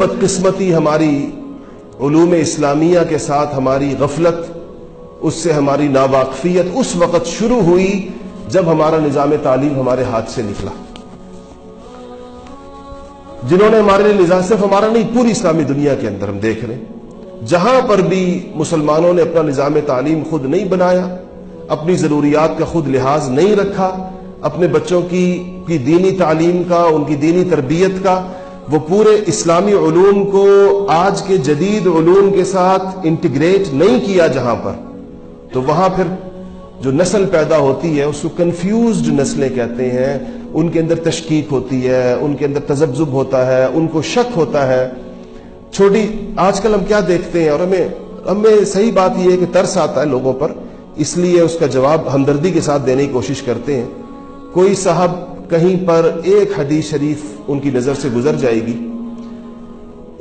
बदकिस्मती हमारी उलूम इस्लामिया के साथ हमारी गफलत, उससे हमारी नावाकफियत उस वक़्त शुरू हुई जब हमारा निज़ाम तालीम हमारे हाथ से निकला। जिन्होंने हमारे लिए निज़ाम, सिर्फ हमारा नहीं, पूरी इस्लामी दुनिया के अंदर हम देख रहे हैं, जहां पर भी मुसलमानों ने अपना निज़ाम तालीम खुद नहीं बनाया, अपनी ज़रूरियात का खुद लिहाज नहीं रखा, अपने बच्चों की दीनी तालीम का, उनकी दीनी तरबियत का, वो पूरे इस्लामी उलूम को आज के जदीद उलूम के साथ इंटीग्रेट नहीं किया जहां पर, तो वहां फिर जो नस्ल पैदा होती है उसको कंफ्यूज्ड नस्लें कहते हैं। उनके अंदर तशकीक होती है, उनके अंदर तजब्जुब होता है, उनको शक होता है। छोटी आजकल हम क्या देखते हैं, और हमें सही बात यह है कि तरस आता है लोगों पर, इसलिए उसका जवाब हमदर्दी के साथ देने की कोशिश करते हैं। कोई साहब कहीं पर एक हदीस शरीफ उनकी नजर से गुजर जाएगी,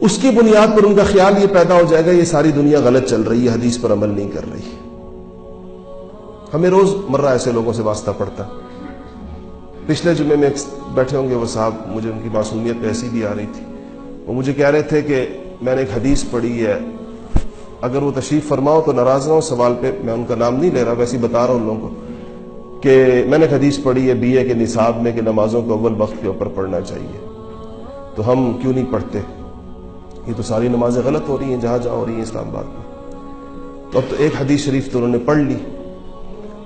उसकी बुनियाद पर उनका ख्याल ये पैदा हो जाएगा ये सारी दुनिया गलत चल रही है, हदीस पर अमल नहीं कर रही। हमें रोजमर्रा ऐसे लोगों से वास्ता पड़ता। पिछले जुम्मे में बैठे होंगे वो साहब, मुझे उनकी मासूमियत पे ऐसी भी आ रही थी, वो मुझे कह रहे थे कि मैंने एक हदीस पढ़ी है, अगर वो तशरीफ फरमाओ तो नाराज ना हो सवाल पे, मैं उनका नाम नहीं ले रहा, वैसे ही बता रहा हूं उन लोगों को कि मैंने एक हदीस पढ़ी है बीए के निसाब में कि नमाजों को अव्वल वक्त के ऊपर पढ़ना चाहिए, तो हम क्यों नहीं पढ़ते? ये तो सारी नमाजें गलत हो रही हैं जहां जहां हो रही हैं इस्लामाबाद में। तो अब तो एक हदीस शरीफ तो उन्होंने पढ़ ली,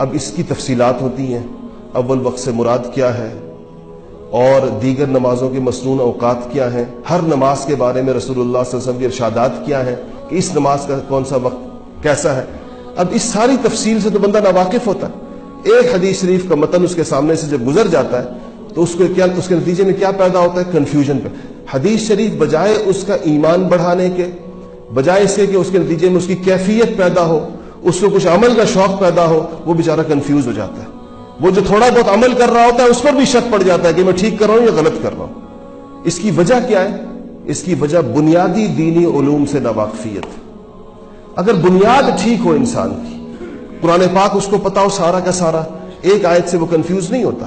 अब इसकी तफसीलात होती हैं, अव्वल वक्त से मुराद क्या है और दीगर नमाजों के मसनून औकात क्या हैं, हर नमाज के बारे में रसूलुल्लाह सल्लल्लाहु अलैहि वसल्लम के इरशादात क्या हैं कि इस नमाज का कौन सा वक्त कैसा है। अब इस सारी तफसील से तो बंदा नावाकिफ होता है। एक हदीस शरीफ का मतन उसके सामने से जब गुजर जाता है तो उसके नतीजे में क्या पैदा होता है? कंफ्यूजन पे। हदीस शरीफ बजाय उसका ईमान बढ़ाने के, बजाय इसके कि उसके नतीजे में उसकी कैफियत पैदा हो, उसको कुछ अमल का शौक पैदा हो, वो बेचारा कंफ्यूज हो जाता है। वो जो थोड़ा बहुत अमल कर रहा होता है उस पर भी शक पड़ जाता है कि मैं ठीक कर रहा हूं या गलत कर रहा हूं। इसकी वजह क्या है? इसकी वजह बुनियादी दीनी उलूम से नावाकफियत। अगर बुनियाद ठीक हो इंसान की, कुरान पाक उसको पता हो सारा का सारा, एक आयत से वो कंफ्यूज नहीं होता,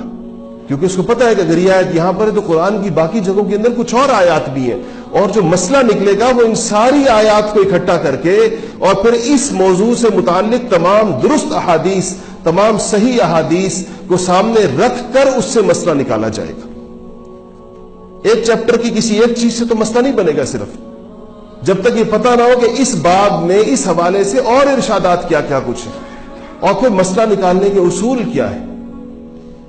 क्योंकि उसको पता है कि अगर ये आयत यहां पर है तो कुरान की बाकी जगहों के अंदर कुछ और आयत भी हैं, और जो मसला निकलेगा वो इन सारी आयत को इकट्ठा करके और फिर इस मौजू से मुताल्लिक तमाम दुरुस्त अहादीस, तमाम सही अहादीस को सामने रख कर उससे मसला निकाला जाएगा। एक चैप्टर की किसी एक चीज से तो मसला नहीं बनेगा सिर्फ, जब तक ये पता ना हो कि इस बाब में इस हवाले से और इरशादात क्या क्या कुछ है, और फिर मसला निकालने के उसूल क्या है।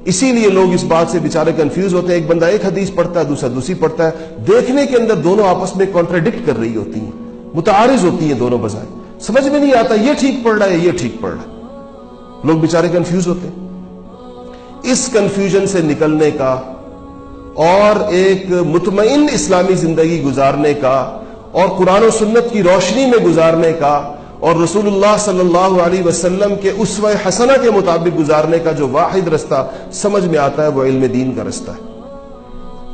इसीलिए लोग इस बात से बेचारे कंफ्यूज होते हैं। एक बंदा एक हदीस पढ़ता है, दूसरा दूसरी पढ़ता है, देखने के अंदर दोनों आपस में कॉन्ट्राडिक्ट कर रही होती हैं, मुतारिज होती हैं दोनों बजाय, समझ में नहीं आता ये ठीक पढ़ रहा है ये ठीक पढ़ रहा है, लोग बेचारे कंफ्यूज होते हैं। इस कंफ्यूजन से निकलने का और एक मुतमईन इस्लामी जिंदगी गुजारने का और कुरान और सुन्नत की रोशनी में गुजारने का और रसूलुल्लाह सल्लल्लाहु अलैहि वसल्लम के उसवा हसना के मुताबिक गुजारने का जो वाहिद रास्ता समझ में आता है वो इल्म दीन का रास्ता है।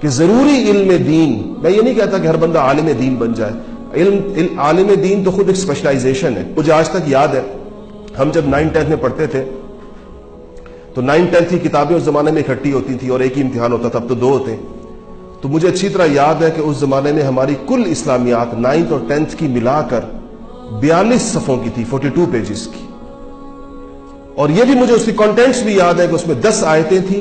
कि जरूरी इल्म दीन, मैं ये नहीं कहता कि हर बंदा आलिम दीन बन जाए, आलिम दीन तो खुद एक स्पेशलाइजेशन है। मुझे आज तक याद है हम जब 9th-10th में पढ़ते थे तो 9th-10th की किताबें उस जमाने में इकट्ठी होती थी और एक ही इम्तिहान होता था, अब तो 2 होते हैं। तो मुझे अच्छी तरह याद है कि उस जमाने में हमारी कुल इस्लामियात 9th और 10th की मिलाकर 42 सफ़ों की थी, 42 पेजेस की। और यह भी मुझे उसकी कंटेंट्स भी याद है कि उसमें 10 आयतें थी,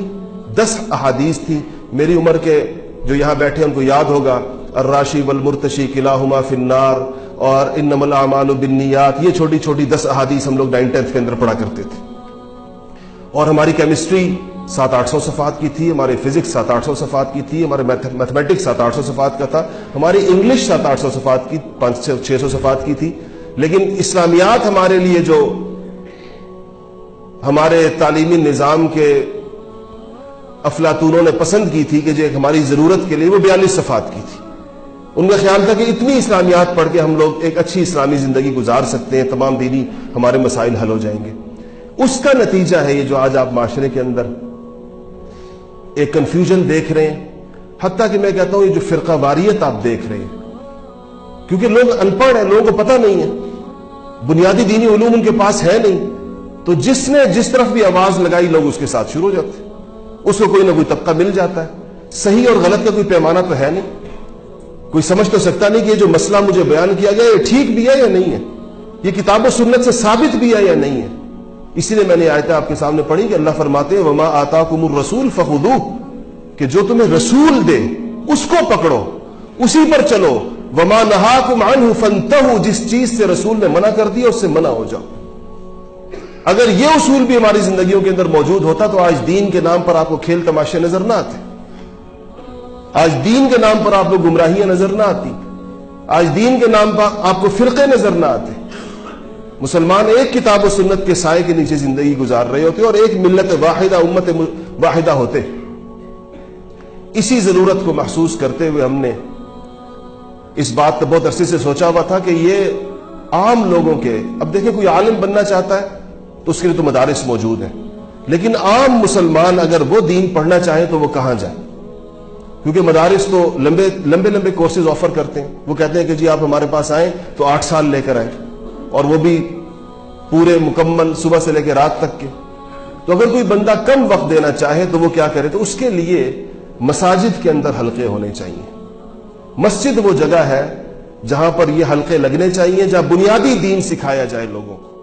10 अहादीस थी। मेरी उम्र के जो यहां बैठे हैं उनको याद होगा अर्राशी वल मुर्तशी किलाहुमा फिन्नार और इन्नमल आमालु बिन्नियात, ये छोटी छोटी 10 अहादीस हम लोग 9th-10th के अंदर पढ़ा करते थे। और हमारी केमिस्ट्री 700-800 सफ़ात की थी, हमारी फिजिक्स 700-800 सफ़ात की थी, हमारे मैथमेटिक्स 700-800 सफ़ात का था, हमारी इंग्लिश 700-800 सफ़ात की, 500-600 सफ़ात की थी। लेकिन इस्लामियात हमारे लिए जो हमारे तालीमी निज़ाम के अफलातूनों ने पसंद की थी कि जो हमारी जरूरत के लिए, वो 42 सफ़ात की थी। उनका ख्याल था कि इतनी इस्लामियात पढ़ के हम लोग एक अच्छी इस्लामी जिंदगी गुजार सकते हैं, तमाम दीनी हमारे मसाइल हल हो जाएंगे। उसका नतीजा है ये जो आज आप माशरे के अंदर एक कंफ्यूजन देख रहे हैं, हत्ता कि मैं कहता हूं ये जो फिरकावारियत आप देख रहे हैं, क्योंकि लोग अनपढ़ हैं, लोगों को पता नहीं है, बुनियादी दीनी उलूम उनके पास है नहीं, तो जिसने जिस तरफ भी आवाज लगाई लोग उसके साथ शुरू हो जाते हैं। उसको कोई ना कोई तबका मिल जाता है, सही और गलत का कोई पैमाना तो है नहीं। کوئی سمجھ تو سکتا نہیں کہ یہ جو مسئلہ مجھے بیان کیا گیا یہ ٹھیک بھی ہے یا نہیں ہے، یہ کتاب و سنت سے ثابت بھی ہے یا نہیں ہے۔ اسی لیے میں نے آیتیں آپ کے سامنے پڑھی کہ اللہ فرماتے ہیں وما آتاکم الرسول فخذوہ، کہ جو تمہیں رسول دے اس کو پکڑو، اسی پر چلو، وما نہاکم عنہ فانتہوا، جس چیز سے رسول نے منع کر دیا اس سے منع ہو جاؤ۔ اگر یہ اصول بھی ہماری زندگیوں کے اندر موجود ہوتا تو آج دین کے نام پر آپ کو کھیل تماشے نظر نہ آتے، آج دین کے نام پر آپ کو گمراہیاں نظر نہ آتی، آج دین کے نام پر آپ کو فرقے نظر نہ آتے۔ مسلمان ایک کتاب و سنت کے سائے کے نیچے زندگی گزار رہے ہوتے اور ایک ملت واحدہ، امت واحدہ ہوتے۔ اسی ضرورت کو محسوس کرتے ہوئے ہم نے اس بات کو بہت عرصے سے سوچا ہوا تھا کہ یہ عام لوگوں کے، اب دیکھیں کوئی عالم بننا چاہتا ہے تو اس کے لیے تو مدارس موجود ہیں، لیکن عام مسلمان اگر وہ دین پڑھنا چاہیں تو وہ کہاں جائیں؟ کیونکہ مدارس تو لمبے لمبے کورسز آفر کرتے ہیں، وہ کہتے ہیں کہ جی آپ ہمارے پاس آئیں تو 8 سال لے کر آئیں، اور وہ بھی پورے مکمل صبح سے لے کے رات تک کے۔ تو اگر کوئی بندہ کم وقت دینا چاہے تو وہ کیا کرے؟ تو اس کے لیے مساجد کے اندر حلقے ہونے چاہیے۔ مسجد وہ جگہ ہے جہاں پر یہ حلقے لگنے چاہیے، جہاں بنیادی دین سکھایا جائے لوگوں کو۔